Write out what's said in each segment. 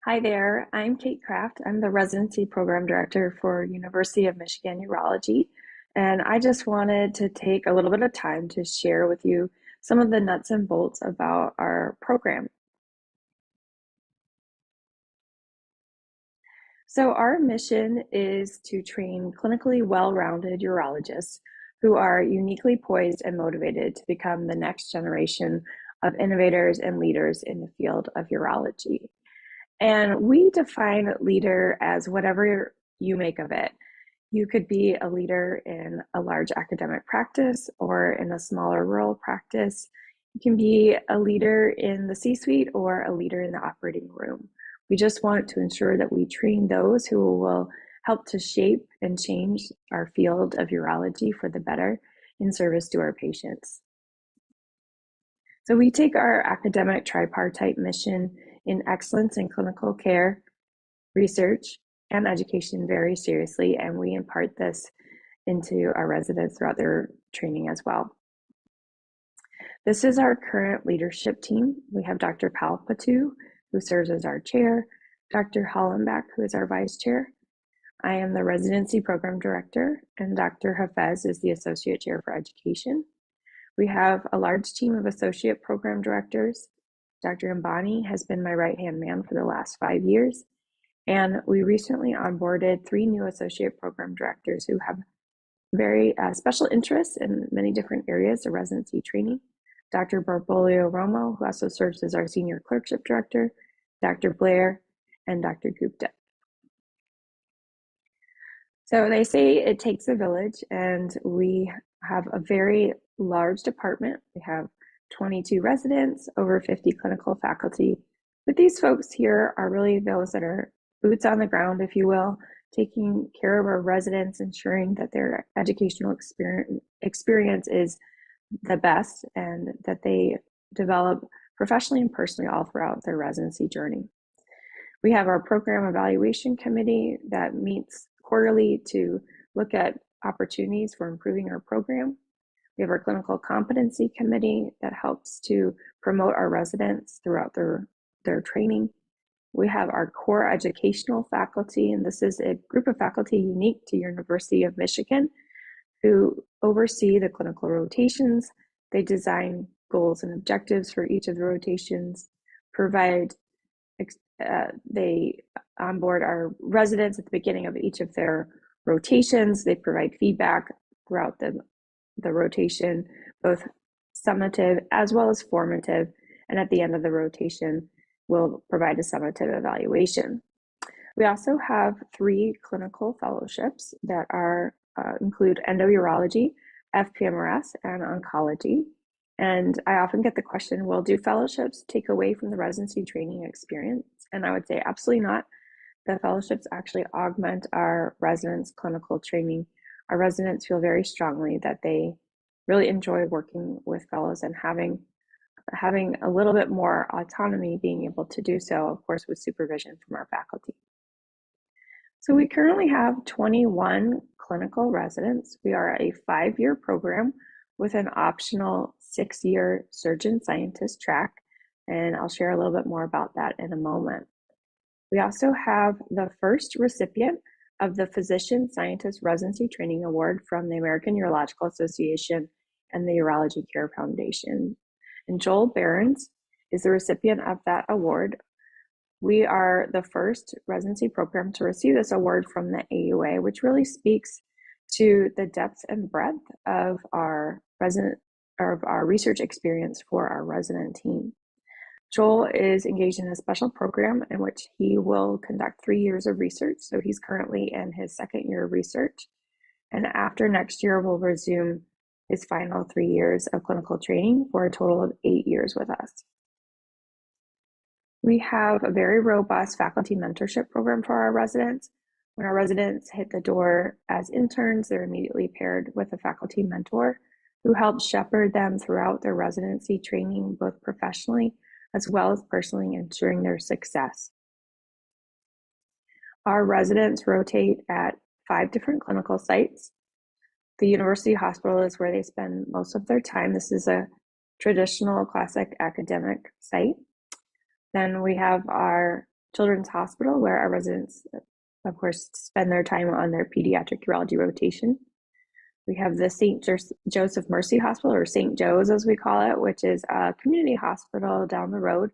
Hi there, I'm Kate Kraft. I'm the Residency Program Director for University of Michigan Urology, and I just wanted to take a little bit of time to share with you some of the nuts and bolts about our program. So our mission is to train clinically well-rounded urologists who are uniquely poised and motivated to become the next generation of innovators and leaders in the field of urology. And we define leader as whatever you make of it. You could be a leader in a large academic practice or in a smaller rural practice. You can be a leader in the C-suite or a leader in the operating room. We just want to ensure that we train those who will help to shape and change our field of urology for the better in service to our patients. So we take our academic tripartite mission in excellence in clinical care, research, and education very seriously, and we impart this into our residents throughout their training as well. This is our current leadership team. We have Dr. Palpatu, who serves as our chair, Dr. Hollenbach, who is our vice chair. I am the residency program director, and Dr. Hafez is the associate chair for education. We have a large team of associate program directors. Dr. Ambani has been my right-hand man for the last 5 years, and we recently onboarded 3 new associate program directors who have very special interests in many different areas of residency training. Dr. Barbolio Romo, who also serves as our senior clerkship director, Dr. Blair, and Dr. Gupta. So they say it takes a village, and we have a very large department. We have 22 residents, over 50 clinical faculty. But these folks here are really those that are boots on the ground, if you will, taking care of our residents, ensuring that their educational experience is the best and that they develop professionally and personally all throughout their residency journey. We have our program evaluation committee that meets quarterly to look at opportunities for improving our program. We have our clinical competency committee that helps to promote our residents throughout their training. We have our core educational faculty, and this is a group of faculty unique to University of Michigan who oversee the clinical rotations. They design goals and objectives for each of the rotations, they onboard our residents at the beginning of each of their rotations. They provide feedback throughout the rotation, both summative as well as formative. And at the end of the rotation, we'll provide a summative evaluation. We also have 3 clinical fellowships that include endourology, FPMRS, and oncology. And I often get the question, well, do fellowships take away from the residency training experience? And I would say absolutely not. The fellowships actually augment our residents' clinical training. Our residents feel very strongly that they really enjoy working with fellows and having a little bit more autonomy, being able to do so, of course, with supervision from our faculty. So we currently have 21 clinical residents. We are a 5-year program with an optional 6-year surgeon scientist track, and I'll share a little bit more about that in a moment. We also have the first recipient of the Physician Scientist Residency Training Award from the American Urological Association and the Urology Care Foundation. And Joel Behrens is the recipient of that award. We are the first residency program to receive this award from the AUA, which really speaks to the depth and breadth of our research experience for our resident team. Joel is engaged in a special program in which he will conduct 3 years of research. So he's currently in his 2nd year of research. And after next year, will resume his final 3 years of clinical training for a total of 8 years with us. We have a very robust faculty mentorship program for our residents. When our residents hit the door as interns, they're immediately paired with a faculty mentor who helps shepherd them throughout their residency training, both professionally as well as personally, ensuring their success. Our residents rotate at 5 different clinical sites. The University Hospital is where they spend most of their time. This is a traditional classic academic site. Then we have our Children's Hospital, where our residents, of course, spend their time on their pediatric urology rotation. We have the St. Joseph Mercy Hospital, or St. Joe's as we call it, which is a community hospital down the road.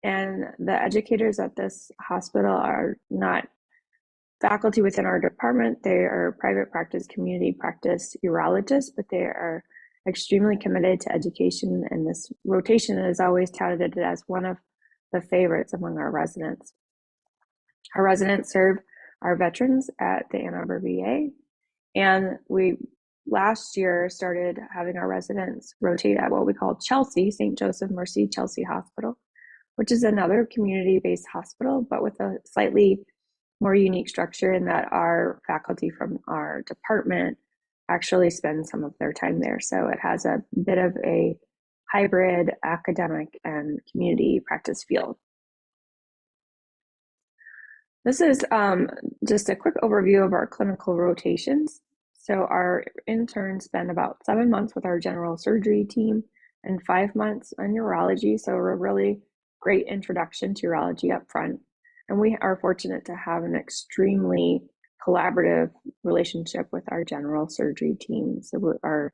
And the educators at this hospital are not faculty within our department. They are private practice, community practice urologists, but they are extremely committed to education. And this rotation is always touted as one of the favorites among our residents. Our residents serve our veterans at the Ann Arbor VA. And we last year started having our residents rotate at what we call Chelsea, St. Joseph Mercy Chelsea Hospital, which is another community-based hospital, but with a slightly more unique structure in that our faculty from our department actually spend some of their time there. So it has a bit of a hybrid academic and community practice field. This is just a quick overview of our clinical rotations. So our interns spend about 7 months with our general surgery team and 5 months on urology. So we're a really great introduction to urology up front. And we are fortunate to have an extremely collaborative relationship with our general surgery team. So our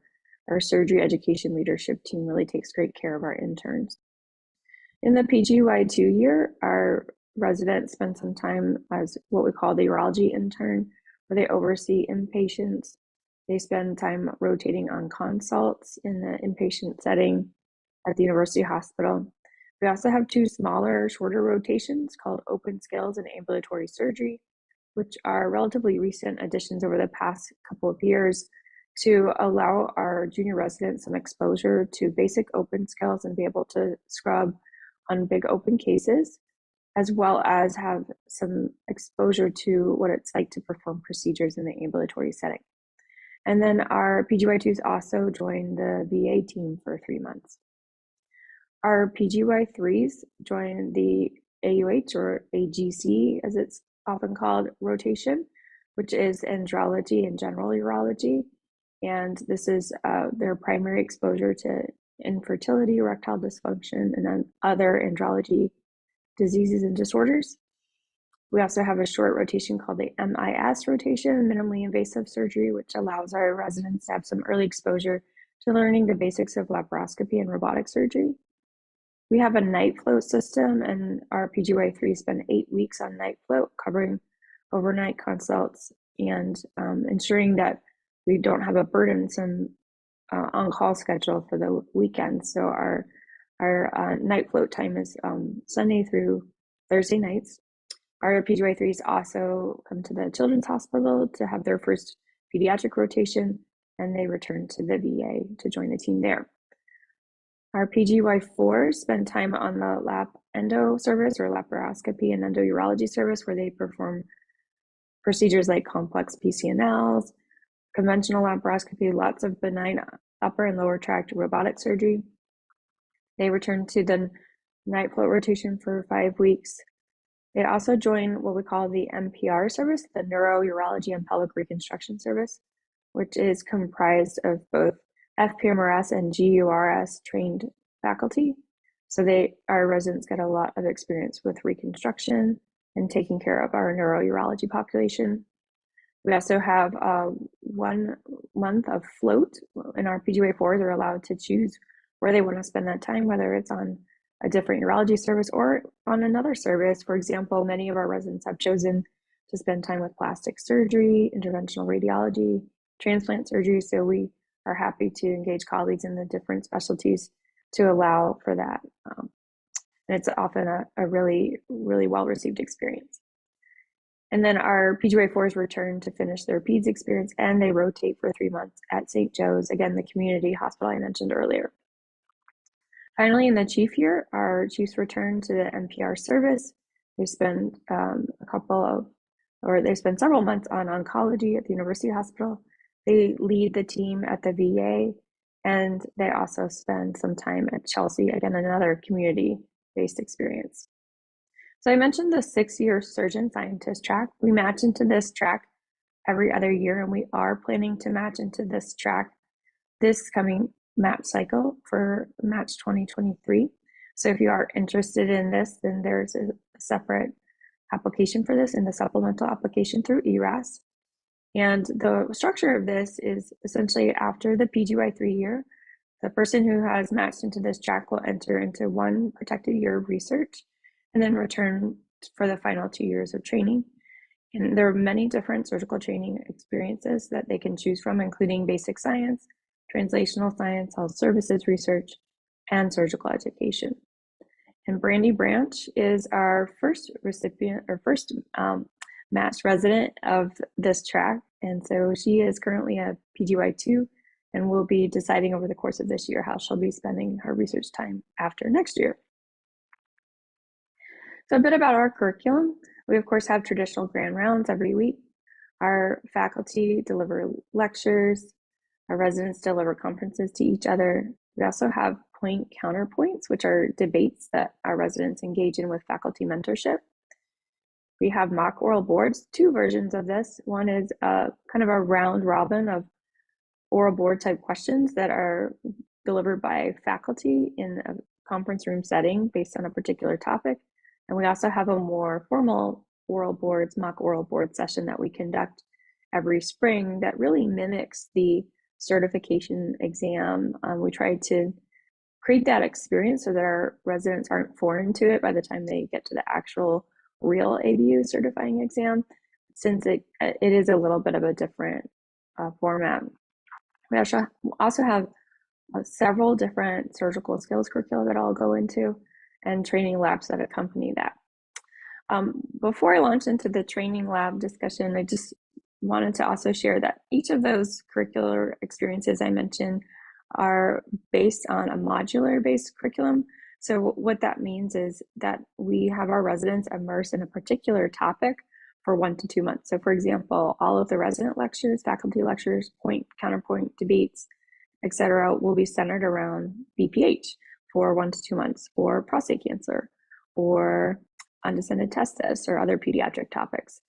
surgery education leadership team really takes great care of our interns. In the PGY2 year, our residents spend some time as what we call the urology intern, where they oversee inpatients. They spend time rotating on consults in the inpatient setting at the University Hospital. We also have 2 smaller, shorter rotations called open skills and ambulatory surgery, which are relatively recent additions over the past couple of years to allow our junior residents some exposure to basic open skills and be able to scrub on big open cases, as well as have some exposure to what it's like to perform procedures in the ambulatory setting. And then our PGY2s also join the VA team for 3 months. Our PGY3s join the AUH, or AGC as it's often called, rotation, which is andrology and general urology. And this is their primary exposure to infertility, erectile dysfunction, and then other andrology diseases and disorders. We also have a short rotation called the MIS rotation, minimally invasive surgery, which allows our residents to have some early exposure to learning the basics of laparoscopy and robotic surgery. We have a night float system, and our PGY3 spend 8 weeks on night float, covering overnight consults and ensuring that we don't have a burdensome on-call schedule for the weekend. So our night float time is Sunday through Thursday nights. Our PGY3s also come to the Children's Hospital to have their first pediatric rotation, and they return to the VA to join the team there. Our PGY4s spend time on the lap endo service, or laparoscopy and endourology service, where they perform procedures like complex PCNLs, conventional laparoscopy, lots of benign upper and lower tract robotic surgery. They return to the night float rotation for 5 weeks. They also join what we call the NPR service, the Neurourology and Pelvic Reconstruction Service, which is comprised of both FPMRS and GURS trained faculty. So our residents get a lot of experience with reconstruction and taking care of our neurourology population. We also have 1 month of float, and our PGY4s are allowed to choose where they want to spend that time, whether it's on a different urology service or on another service. For example, many of our residents have chosen to spend time with plastic surgery, interventional radiology, transplant surgery. So we are happy to engage colleagues in the different specialties to allow for that. And it's often a really, really well-received experience. And then our PGY4s return to finish their PEDS experience, and they rotate for 3 months at St. Joe's, again, the community hospital I mentioned earlier. Finally, in the chief year, our chiefs return to the NPR service. They spend they spend several months on oncology at the University Hospital. They lead the team at the VA, and they also spend some time at Chelsea, again, another community-based experience. So I mentioned the 6-year surgeon scientist track. We match into this track every other year, and we are planning to match into this track this coming MAP cycle for Match 2023. So if you are interested in this, then there's separate application for this in the supplemental application through ERAS. And the structure of this is essentially after the PGY3 year, the person who has matched into this track will enter into one protected year of research and then return for the final 2 years of training. And there are many different surgical training experiences that they can choose from, including basic science, translational science, health services research, and surgical education. And Brandy Branch is our first recipient or first matched resident of this track. And so she is currently a PGY2 and will be deciding over the course of this year how she'll be spending her research time after next year. So a bit about our curriculum. We, of course, have traditional grand rounds every week. Our faculty deliver lectures. Our residents deliver conferences to each other. We also have point counterpoints, which are debates that our residents engage in with faculty mentorship. We have mock oral boards, 2 versions of this. One is kind of a round robin of oral board type questions that are delivered by faculty in a conference room setting based on a particular topic. And we also have a more formal mock oral board session that we conduct every spring that really mimics the certification exam. We try to create that experience so that our residents aren't foreign to it by the time they get to the actual real ABU certifying exam, since it is a little bit of a different format. We also have several different surgical skills curricula that I'll go into and training labs that accompany that. Before I launch into the training lab discussion, I just wanted to also share that each of those curricular experiences I mentioned are based on a modular-based curriculum. So what that means is that we have our residents immersed in a particular topic for 1 to 2 months. So for example, all of the resident lectures, faculty lectures, point, counterpoint, debates, etc., will be centered around BPH for 1 to 2 months, or prostate cancer, or undescended testis, or other pediatric topics.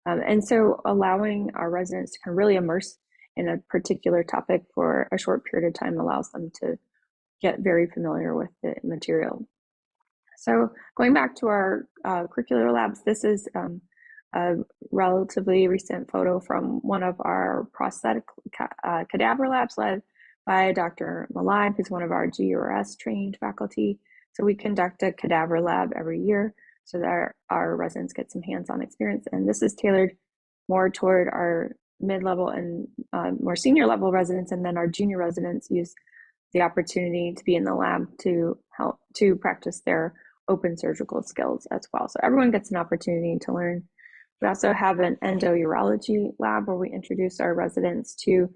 And so allowing our residents to kind of really immerse in a particular topic for a short period of time allows them to get very familiar with the material. So going back to our curricular labs, this is a relatively recent photo from one of our prosthetic cadaver labs led by Dr. Malib, who's one of our GURS trained faculty. So we conduct a cadaver lab every year so that our residents get some hands-on experience. And this is tailored more toward our mid-level and more senior level residents, and then our junior residents use the opportunity to be in the lab to help to practice their open surgical skills as well. So everyone gets an opportunity to learn. We also have an endo-urology lab where we introduce our residents to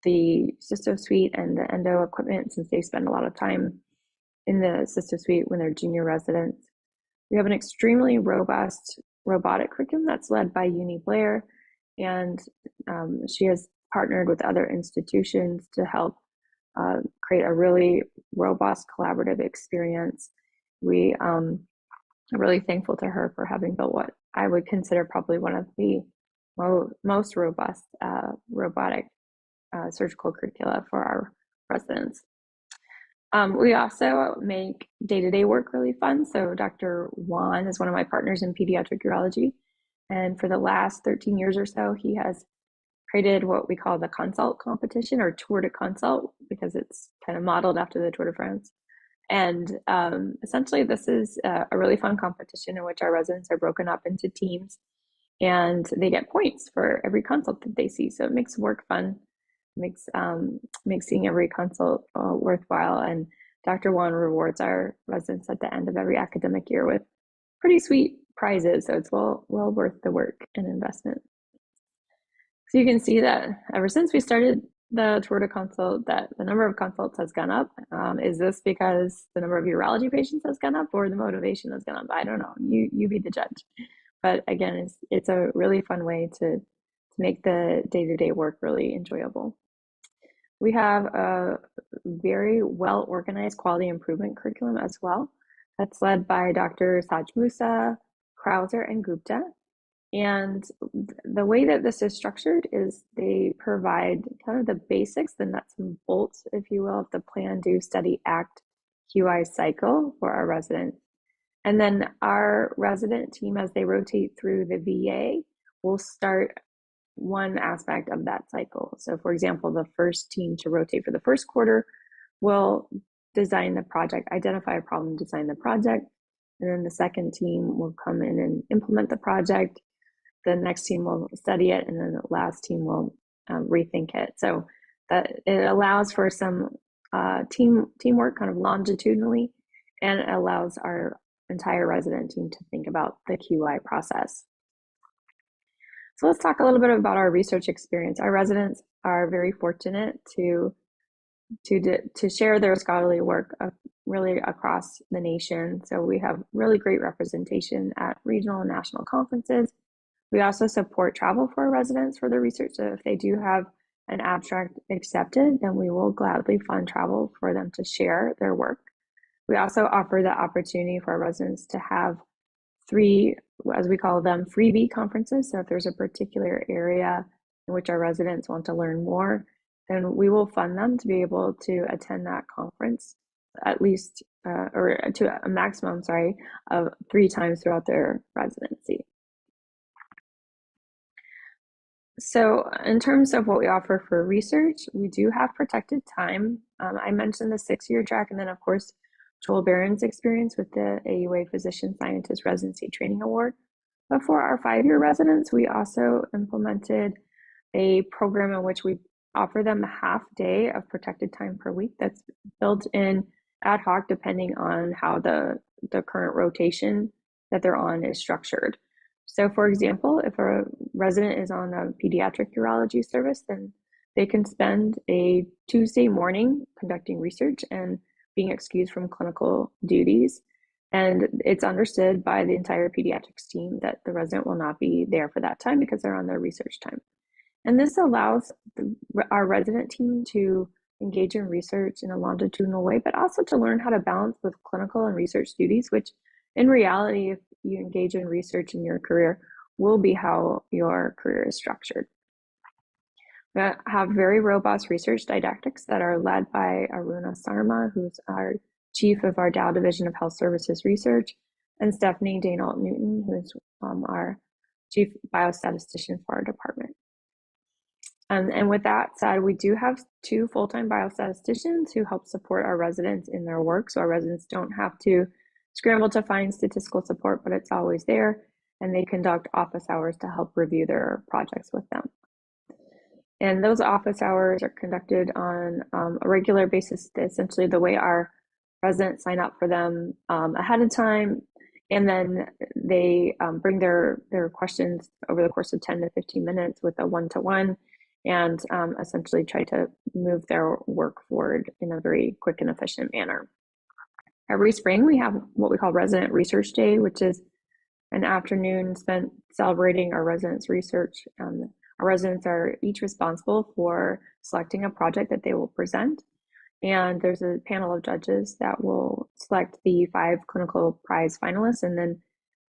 the cysto suite and the endo equipment, since they spend a lot of time in the cysto suite when they're junior residents. We have an extremely robust robotic curriculum that's led by Uni Blair, and she has partnered with other institutions to help create a really robust collaborative experience. We are really thankful to her for having built what I would consider probably one of the most robust robotic surgical curricula for our residents. We also make day-to-day work really fun. So Dr. Juan is one of my partners in pediatric urology. And for the last 13 years or so, he has created what we call the consult competition, or Tour de Consult, because it's kind of modeled after the Tour de France. And essentially, this is a really fun competition in which our residents are broken up into teams, and they get points for every consult that they see. So it makes work fun, makes seeing every consult worthwhile. And Dr. Juan rewards our residents at the end of every academic year with pretty sweet prizes. So it's well worth the work and investment. So you can see that ever since we started the Tour de Consult, that the number of consults has gone up. Is this because the number of urology patients has gone up, or the motivation has gone up? I don't know. You be the judge. But again, it's a really fun way to make the day-to-day work really enjoyable. We have a very well-organized quality improvement curriculum as well. That's led by Dr. Saj Musa, Krauser, and Gupta. And the way that this is structured is they provide kind of the basics, the nuts and bolts, if you will, of the plan, do, study, act, QI cycle for our residents. And then our resident team, as they rotate through the VA, will start one aspect of that cycle. So for example, the first team to rotate for the first quarter will design the project, identify a problem, design the project. And then the second team will come in and implement the project. The next team will study it, and then the last team will rethink it. So that it allows for some teamwork kind of longitudinally, and it allows our entire resident team to think about the QI process. So let's talk a little bit about our research experience. Our residents are very fortunate to share their scholarly work really across the nation. So we have really great representation at regional and national conferences. We also support travel for our residents for their research. So if they do have an abstract accepted, then we will gladly fund travel for them to share their work. We also offer the opportunity for our residents to have 3, as we call them, freebie conferences. So if there's a particular area in which our residents want to learn more, then we will fund them to be able to attend that conference at least, or to a maximum, of 3 times throughout their residency. So in terms of what we offer for research, we do have protected time. I mentioned the 6-year track, and then of course, Joel Barron's experience with the AUA Physician Scientist Residency Training Award. But for our 5-year residents, we also implemented a program in which we offer them a half day of protected time per week that's built in ad hoc depending on how the current rotation that they're on is structured. So for example, if a resident is on a pediatric urology service, then they can spend a Tuesday morning conducting research and being excused from clinical duties. And it's understood by the entire pediatrics team that the resident will not be there for that time because they're on their research time. And this allows our resident team to engage in research in a longitudinal way, but also to learn how to balance with clinical and research duties, which in reality, if you engage in research in your career, will be how your career is structured. We have very robust research didactics that are led by Aruna Sarma, who's our chief of our Dow Division of Health Services Research, and Stephanie Daynault-Newton, who's our chief biostatistician for our department. And with that said, we do have 2 full-time biostatisticians who help support our residents in their work. So our residents don't have to scramble to find statistical support, but it's always there. And they conduct office hours to help review their projects with them. And those office hours are conducted on a regular basis. Essentially, the way our residents sign up for them ahead of time, and then they bring their questions over the course of 10 to 15 minutes with a one-to-one, and essentially try to move their work forward in a very quick and efficient manner. Every spring, we have what we call Resident Research Day, which is an afternoon spent celebrating our residents' research. Our residents are each responsible for selecting a project that they will present. And there's a panel of judges that will select the 5 clinical prize finalists. And then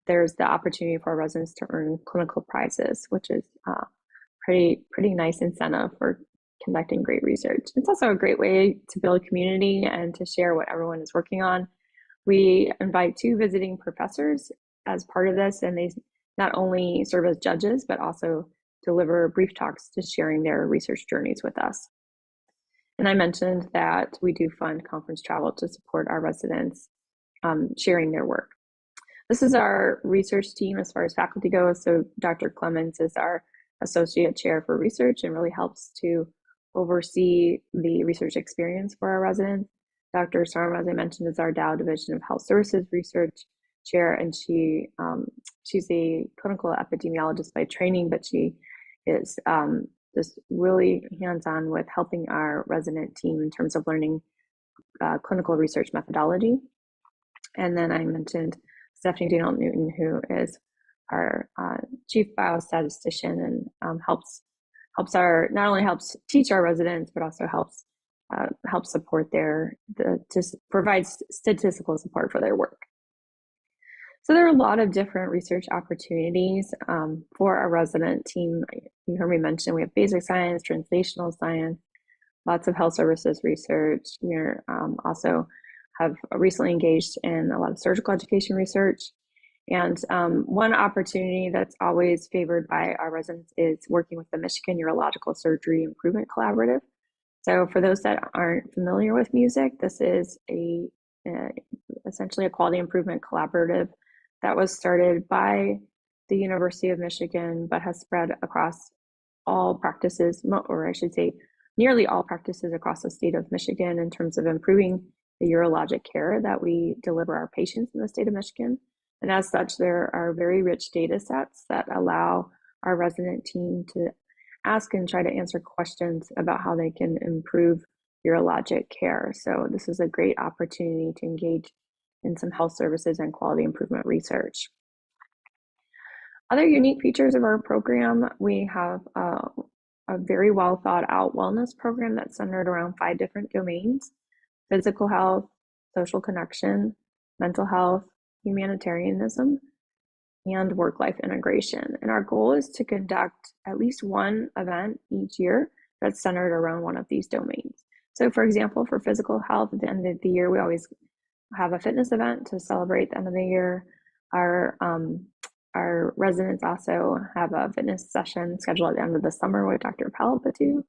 there's the opportunity for our residents to earn clinical prizes, which is pretty nice incentive for conducting great research. It's also a great way to build community and to share what everyone is working on. We invite 2 visiting professors as part of this, and they not only serve as judges, but also deliver brief talks to sharing their research journeys with us. And I mentioned that we do fund conference travel to support our residents sharing their work. This is our research team as far as faculty goes. So Dr. Clemens is our associate chair for research and really helps to oversee the research experience for our residents. Dr. Sarma, as I mentioned, is our Dow Division of Health Services Research chair, and she's a clinical epidemiologist by training, but she is just really hands-on with helping our resident team in terms of learning clinical research methodology. And then I mentioned Stephanie Daynault-Newton, who is our chief biostatistician and not only helps teach our residents, but also helps support provide statistical support for their work. So there are a lot of different research opportunities for our resident team. You heard me mention we have basic science, translational science, lots of health services research. We also have recently engaged in a lot of surgical education research. And one opportunity that's always favored by our residents is working with the Michigan Urological Surgery Improvement Collaborative. So for those that aren't familiar with music, this is essentially a quality improvement collaborative that was started by the University of Michigan, but has spread across all practices, or I should say nearly all practices across the state of Michigan in terms of improving the urologic care that we deliver our patients in the state of Michigan. And as such, there are very rich data sets that allow our resident team to ask and try to answer questions about how they can improve urologic care. So this is a great opportunity to engage in some health services and quality improvement research. Other unique features of our program, we have a very well thought out wellness program that's centered around 5 different domains: physical health, social connection, mental health, humanitarianism, and work-life integration. And our goal is to conduct at least one event each year that's centered around one of these domains. So for example, for physical health, at the end of the year, we always have a fitness event to celebrate the end of the year. Our residents also have a fitness session scheduled at the end of the summer with Dr. Palapatu.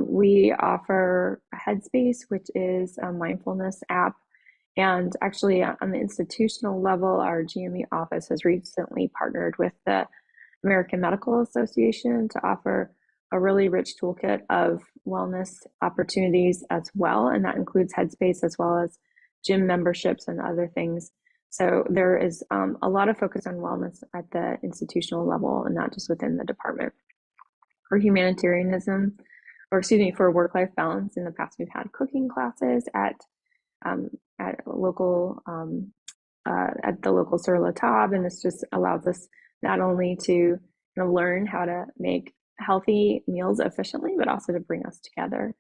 We offer Headspace, which is a mindfulness app. And actually, on the institutional level, our GME office has recently partnered with the American Medical Association to offer a really rich toolkit of wellness opportunities as well. And that includes Headspace as well as gym memberships and other things. So there is a lot of focus on wellness at the institutional level and not just within the department. For humanitarianism, for work-life balance, in the past we've had cooking classes at local at the local Sur La Table, and this just allows us not only to learn how to make healthy meals efficiently, but also to bring us together.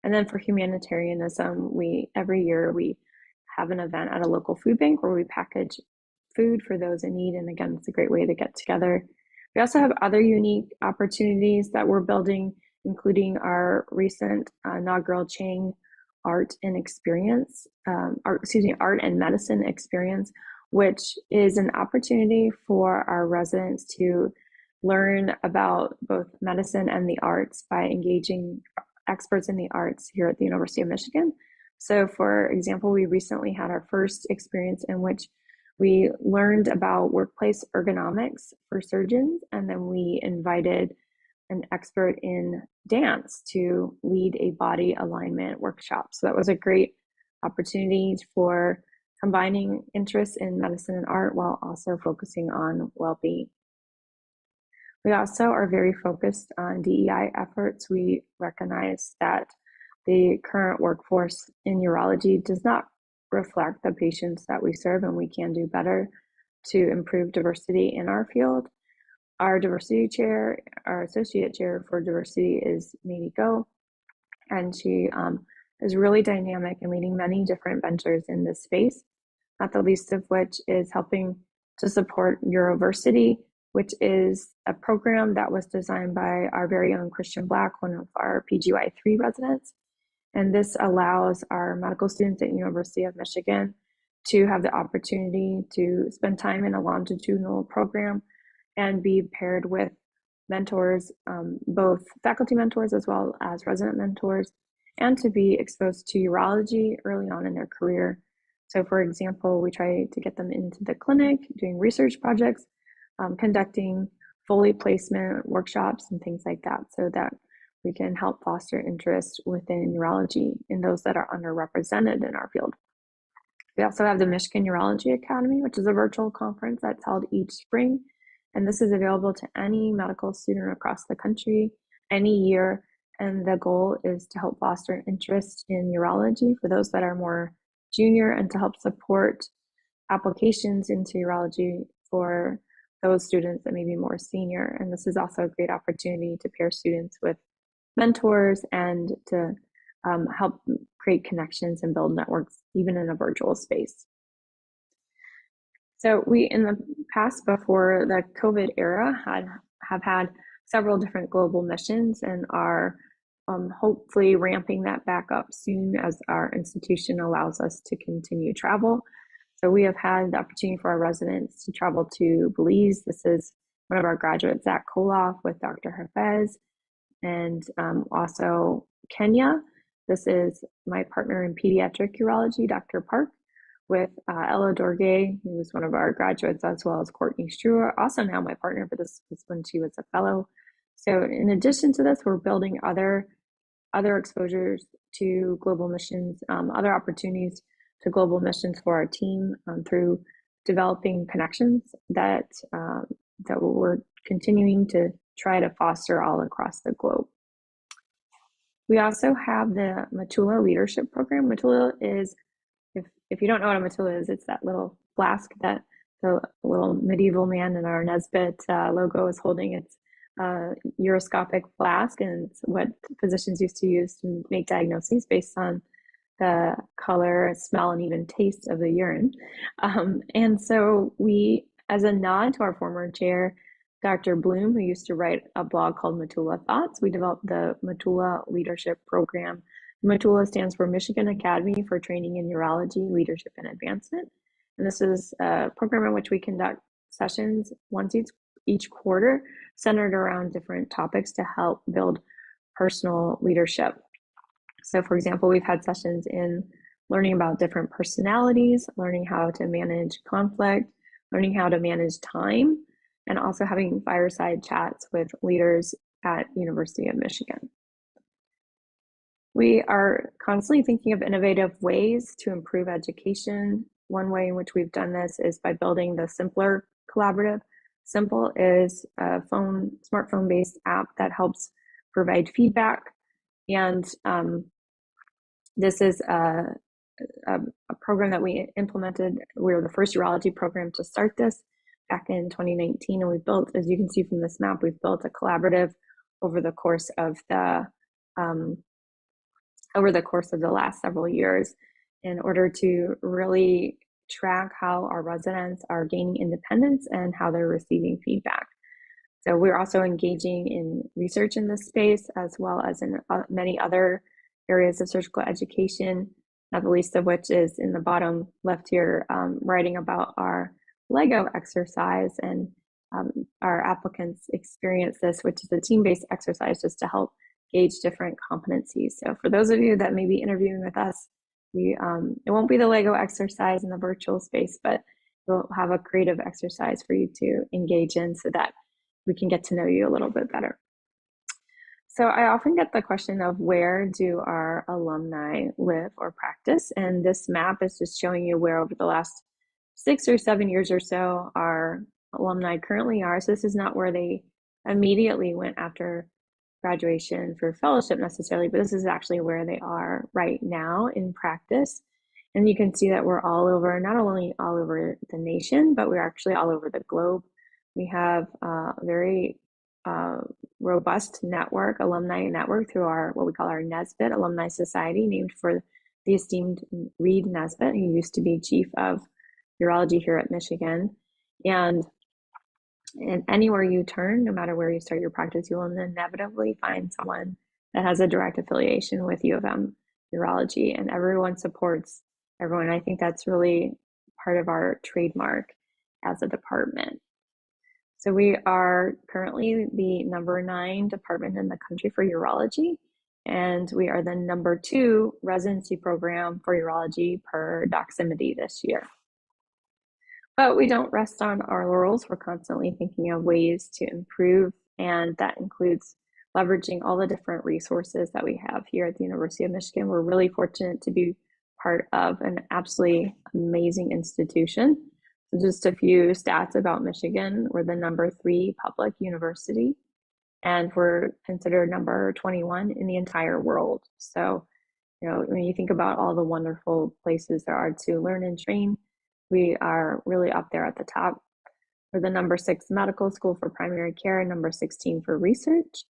And then for humanitarianism, every year we have an event at a local food bank where we package food for those in need. And again, it's a great way to get together. We also have other unique opportunities that we're building, including our recent inaugural Chang Art and Medicine experience, which is an opportunity for our residents to learn about both medicine and the arts by engaging experts in the arts here at the University of Michigan. So for example, we recently had our first experience in which we learned about workplace ergonomics for surgeons, and then we invited an expert in dance to lead a body alignment workshop. So that was a great opportunity for combining interests in medicine and art while also focusing on well-being. We also are very focused on DEI efforts. We recognize that the current workforce in urology does not reflect the patients that we serve, and we can do better to improve diversity in our field. Our diversity chair, our associate chair for diversity is Mady Go, and she is really dynamic and leading many different ventures in this space, not the least of which is helping to support Uroversity, which is a program that was designed by our very own Christian Black, one of our PGY3 residents. And this allows our medical students at University of Michigan to have the opportunity to spend time in a longitudinal program and be paired with mentors, both faculty mentors as well as resident mentors, and to be exposed to urology early on in their career. So for example, we try to get them into the clinic, doing research projects, conducting Foley placement workshops and things like that, so that we can help foster interest within urology in those that are underrepresented in our field. We also have the Michigan Urology Academy, which is a virtual conference that's held each spring. And this is available to any medical student across the country, any year. And the goal is to help foster interest in urology for those that are more junior and to help support applications into urology for those students that may be more senior. And this is also a great opportunity to pair students with mentors and to help create connections and build networks, even in a virtual space. So we, in the past, before the COVID era, have had several different global missions, and our hopefully ramping that back up soon as our institution allows us to continue travel. So we have had the opportunity for our residents to travel to Belize. This is one of our graduates, Zach Koloff, with Dr. Hafez, and also Kenya. This is my partner in pediatric urology, Dr. Park, with Ella Dorgay, who was one of our graduates, as well as Courtney Struer, also now my partner, but this was when she was a fellow. So in addition to this, we're building other exposures to global missions, other opportunities to global missions for our team through developing connections that we're continuing to try to foster all across the globe. We also have the Matula Leadership Program. Matula is, if you don't know what a Matula is, it's that little flask that the little medieval man in our Nesbitt logo is holding. It's a uroscopic flask, and it's what physicians used to use to make diagnoses based on the color, smell, and even taste of the urine. And so we, as a nod to our former chair, Dr. Bloom, who used to write a blog called Matula Thoughts, we developed the Matula Leadership Program. Matula stands for Michigan Academy for Training in Urology, Leadership, and Advancement. And this is a program in which we conduct sessions once each quarter centered around different topics to help build personal leadership. So for example, we've had sessions in learning about different personalities, learning how to manage conflict, learning how to manage time, and also having fireside chats with leaders at University of Michigan. We are constantly thinking of innovative ways to improve education. One way in which we've done this is by building the Simpler Collaborative. Simple is a smartphone-based app that helps provide feedback. And this is a program that we implemented. We were the first urology program to start this back in 2019. And we've built, as you can see from this map, we've built a collaborative over the course of the last several years in order to really track how our residents are gaining independence and how they're receiving feedback. So we're also engaging in research in this space, as well as in many other areas of surgical education, not the least of which is in the bottom left here, writing about our Lego exercise, and our applicants experience this, which is a team-based exercise just to help gauge different competencies. So for those of you that may be interviewing with us, it won't be the Lego exercise in the virtual space, but we'll have a creative exercise for you to engage in so that we can get to know you a little bit better. So I often get the question of, where do our alumni live or practice? And this map is just showing you where over the last 6 or 7 years or so our alumni currently are. So this is not where they immediately went after graduation for fellowship necessarily, but this is actually where they are right now in practice. And you can see that we're all over, not only all over the nation, but we're actually all over the globe. We have a very robust network, alumni network, through our, what we call our Nesbitt Alumni Society, named for the esteemed Reed Nesbitt, who used to be chief of urology here at Michigan. And anywhere you turn, no matter where you start your practice, you will inevitably find someone that has a direct affiliation with U of M urology, and everyone supports everyone. I think that's really part of our trademark as a department. So we are currently the #9 department in the country for urology, and we are the #2 residency program for urology per Doximity this year. But we don't rest on our laurels. We're constantly thinking of ways to improve, and that includes leveraging all the different resources that we have here at the University of Michigan. We're really fortunate to be part of an absolutely amazing institution. So just a few stats about Michigan. We're the #3 public university, and we're considered #21 in the entire world. So, when you think about all the wonderful places there are to learn and train, we are really up there at the top. We're the #6 medical school for primary care, and #16 for research.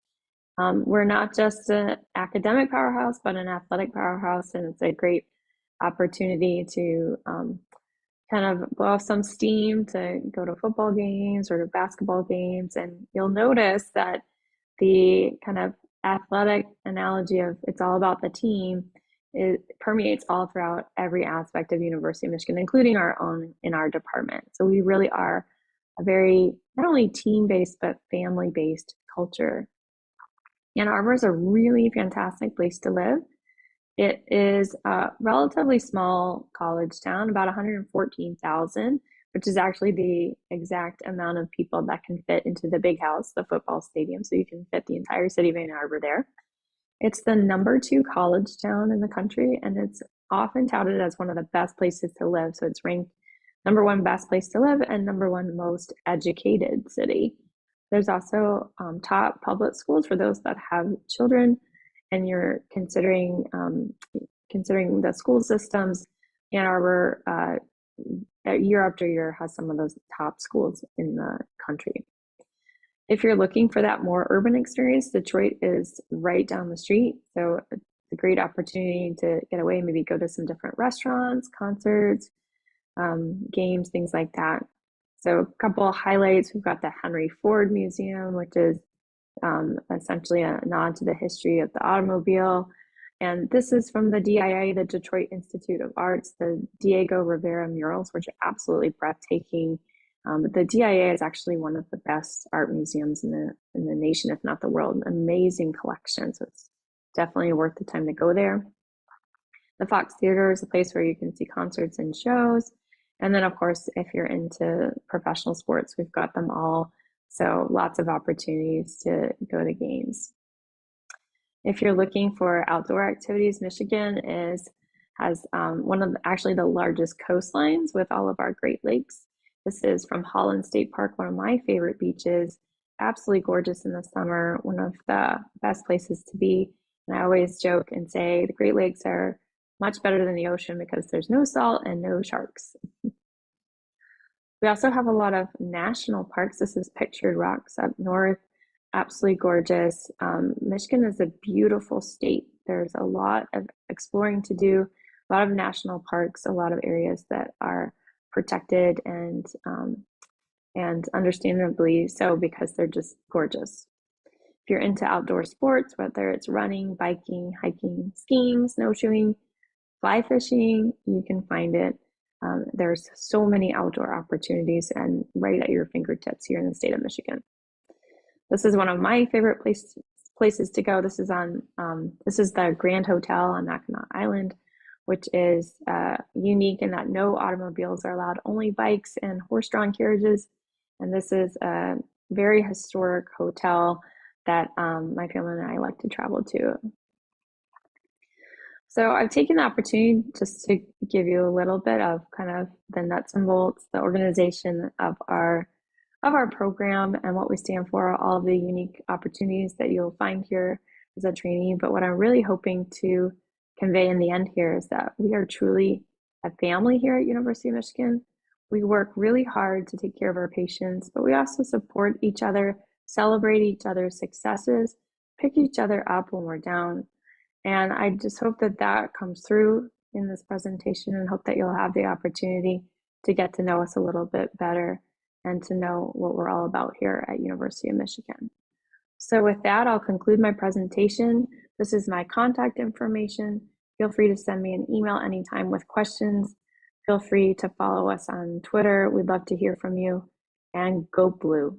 We're not just an academic powerhouse, but an athletic powerhouse, and it's a great opportunity to kind of blow off some steam, to go to football games or to basketball games. And you'll notice that the kind of athletic analogy of it's all about the team, it permeates all throughout every aspect of University of Michigan, including our own in our department. So we really are a very not only team-based but family-based culture. Ann Arbor is a really fantastic place to live. It is a relatively small college town, about 114,000, which is actually the exact amount of people that can fit into the big house, the football stadium. So you can fit the entire city of Ann Arbor there. It's the #2 college town in the country, and it's often touted as one of the best places to live. So it's ranked #1 best place to live and #1 most educated city. There's also top public schools for those that have children and you're considering the school systems. Ann Arbor, year after year, has some of those top schools in the country. If you're looking for that more urban experience, Detroit is right down the street. So it's a great opportunity to get away, maybe go to some different restaurants, concerts, games, things like that. So a couple of highlights, we've got the Henry Ford Museum, which is essentially a nod to the history of the automobile. And this is from the DIA, the Detroit Institute of Arts, the Diego Rivera murals, which are absolutely breathtaking. The DIA is actually one of the best art museums in the nation, if not the world. An amazing collection, so it's definitely worth the time to go there. The Fox Theater is a place where you can see concerts and shows. And then, of course, if you're into professional sports, we've got them all. So lots of opportunities to go to games. If you're looking for outdoor activities, Michigan has one of actually the largest coastlines with all of our Great Lakes. This is from Holland State Park, one of my favorite beaches. Absolutely gorgeous in the summer, one of the best places to be. And I always joke and say the Great Lakes are much better than the ocean because there's no salt and no sharks. We also have a lot of national parks. This is Pictured Rocks up north, absolutely gorgeous. Michigan is a beautiful state. There's a lot of exploring to do, a lot of national parks, a lot of areas that are protected and understandably so because they're just gorgeous. If you're into outdoor sports, whether it's running, biking, hiking, skiing, snowshoeing, fly fishing, you can find it. There's so many outdoor opportunities and right at your fingertips here in the state of Michigan. This is one of my favorite places to go. This is the Grand Hotel on Mackinac Island, which is unique in that no automobiles are allowed, only bikes and horse-drawn carriages. And this is a very historic hotel that my family and I like to travel to. So I've taken the opportunity just to give you a little bit of kind of the nuts and bolts, the organization of our program and what we stand for, all of the unique opportunities that you'll find here as a trainee. But what I'm really hoping to convey in the end here is that we are truly a family here at University of Michigan. We work really hard to take care of our patients, but we also support each other, celebrate each other's successes, pick each other up when we're down. And I just hope that that comes through in this presentation and hope that you'll have the opportunity to get to know us a little bit better and to know what we're all about here at University of Michigan. So with that, I'll conclude my presentation. This is my contact information. Feel free to send me an email anytime with questions. Feel free to follow us on Twitter. We'd love to hear from you, and go blue.